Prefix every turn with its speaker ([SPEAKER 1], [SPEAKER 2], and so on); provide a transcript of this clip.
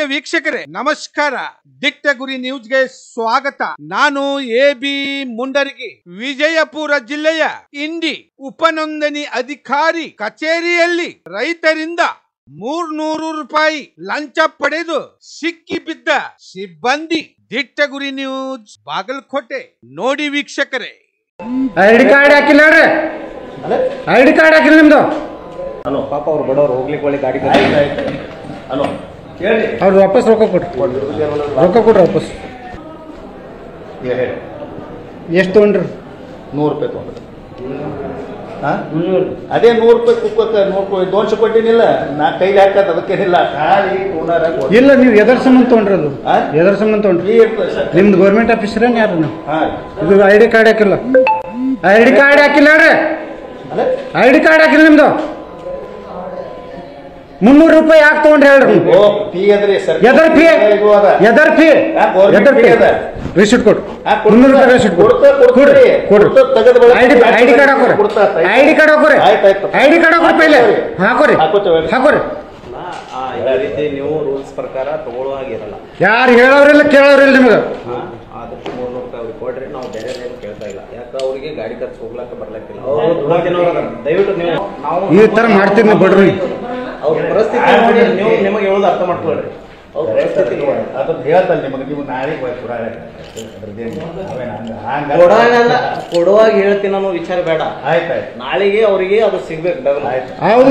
[SPEAKER 1] ಪ್ರಿಯ ವೀಕ್ಷಕರೇ ನಮಸ್ಕಾರ. ದಿಟ್ಟ ಗುರಿ ನ್ಯೂಸ್ಗೆ ಸ್ವಾಗತ. ನಾನು ಎಬಿ ಮುಂಡರಗಿ. ವಿಜಯಪುರ ಜಿಲ್ಲೆಯ ಇಂಡಿ ಉಪನೋಂದಣಿ ಅಧಿಕಾರಿ ಕಚೇರಿಯಲ್ಲಿ ರೈತರಿಂದ 300 ರೂಪಾಯಿ ಲಂಚ ಪಡೆದು ಸಿಕ್ಕಿಬಿದ್ದ ಸಿಬ್ಬಂದಿ. ದಿಟ್ಟ ಗುರಿ ನ್ಯೂಸ್ ಬಾಗಲಕೋಟೆ. ನೋಡಿ ವೀಕ್ಷಕರೇ.
[SPEAKER 2] ಐಡಿ ಕಾರ್ಡ್ ಹಾಕಿಲ್ಲ ನೋಡ್ರಿ. ಐಡಿ ಕಾರ್ಡ್ ಹಾಕಿಲ್ಲ ನಿಮ್ದು.
[SPEAKER 3] ಹಲೋ ಪಾಪ ಅವ್ರು ಬಡವ್ರು ಹೋಗ್ಲಿಕ್ಕೆ ಒಳ್ಳೆ ಗಾಡಿ ಹಲೋ ಕೇಳಿ
[SPEAKER 2] ಅವ್ರು ವಾಪಸ್ ರೊಕ್ಕ ಕೊಡ್ರಿ. ರೊಕ್ಕ ಕೊಡ್ರಿ ವಾಪಸ್. ಎಷ್ಟು ತೊಗೊಂಡ್ರಿ?
[SPEAKER 3] 100 ರೂಪಾಯಿ ತೊಗೊಂಡ್ರಿ. ಅದೇ 100 ರೂಪಾಯಿ ಕುಕ್ಕಕ್ಕೆ 200 ಕೊಟ್ಟಿನಿಲ್ಲ. ನಾ ಕೈಲಿ ಹಾಕತ್ ಅದಕ್ಕೇನಿಲ್ಲ.
[SPEAKER 2] ಇಲ್ಲ ನೀವು ಎದರ್ ಸಂಬಂಧ ತೊಗೊಂಡ್ರಿ? ಅದು ಎದರ್ ಸಂಬಂಧ ತೊಗೊಂಡ್ರಿ? ನಿಮ್ದು ಗೌರ್ಮೆಂಟ್ ಆಫೀಸರ್ ಯಾರು? ಇದು ಐಡಿ ಕಾರ್ಡ್ ಹಾಕಿಲ್ಲ. ಐಡಿ ಕಾರ್ಡ್ ಹಾಕಿಲ್ಲ ನೋಡ್ರಿ. ಐಡಿ ಕಾರ್ಡ್ ಹಾಕಿಲ್ಲ ನಿಮ್ದು. 300 ರೂಪಾಯಿ ಯಾಕೆ ತಗೊಂಡ್ರಿ ಹೇಳ್ರಿ? ಎದರ್ ಫೀ? ಎದರ್ ಫೀ? ಎದರ್ ಫೀ? ರಿಸಿಟ್ ಕೊಡ್ರಿ. 300 ರೂಪಾಯಿ ರಿಸಿಟ್ ಕೊಡ್ರಿ. ಐಡಿ ಕಾರ್ಡ್ ಹಾಕೋರಿ. ಐಡಿ ಕಾರ್ಡ್ ಹಾಕೋರಿ. ಐಡಿ ಕಾರ್ಡ್ ಹಾಕೋರಿ. ಪೈಲೆ ಹಾಕೋರಿ. ಹಾಕೋರಿ.
[SPEAKER 3] ನೀವು ರೂಲ್ಸ್ ಪ್ರಕಾರ ತಗೊಳ್ಳೋ ಹಾಗಿರಲ್ಲ.
[SPEAKER 2] ಯಾರು ಹೇಳೋರಿಲ್ಲ ಕೇಳೋರಿಲ್ಲ ನಿಮಗೆ.
[SPEAKER 3] ಅದಕ್ಕೆ 300 ರೂಪಾಯಿ ಅವ್ರಿಗೆ ಕೊಡ್ರಿ. ನಾವು ಬೇರೆ ಏನು ಕೇಳ್ತಾ ಇಲ್ಲ. ಯಾಕೆ ಅವ್ರಿಗೆ ಗಾಡಿ ಖರ್ಚು ಹೋಗ್ಲಕ್ಕ ಬರ್ಲಕ್ಕಿಲ್ಲ. ದಯವಿಟ್ಟು ನೀವು ನಾವು
[SPEAKER 2] ಈ ತರ ಮಾಡ್ತೀನಿ ಬಿಡ್ರಿ.
[SPEAKER 3] ಅವ್ರ ಪರಿಸ್ಥಿತಿ ನೋಡಿ ನೀವು ನಿಮಗೆ ಹೇಳೋದು ಅರ್ಥ ಮಾಡ್ಕೊಳ್ರಿ. ಅವ್ರ ಪರಿಸ್ಥಿತಿ ಅದನ್ನ ಹೇಳ್ತಲ್ಲ ನಿಮಗೆ. ನೀವು ನಾಳೆ ಕೊಡುವಾಗ ಹೇಳ್ತೀನಿ ಅನ್ನೋ ವಿಚಾರ ಬೇಡ. ಆಯ್ತಾಯ್ತು. ನಾಳೆಗೆ ಅವರಿಗೆ ಅದು ಸಿಗ್ಬೇಕು.
[SPEAKER 2] ಹೌದು.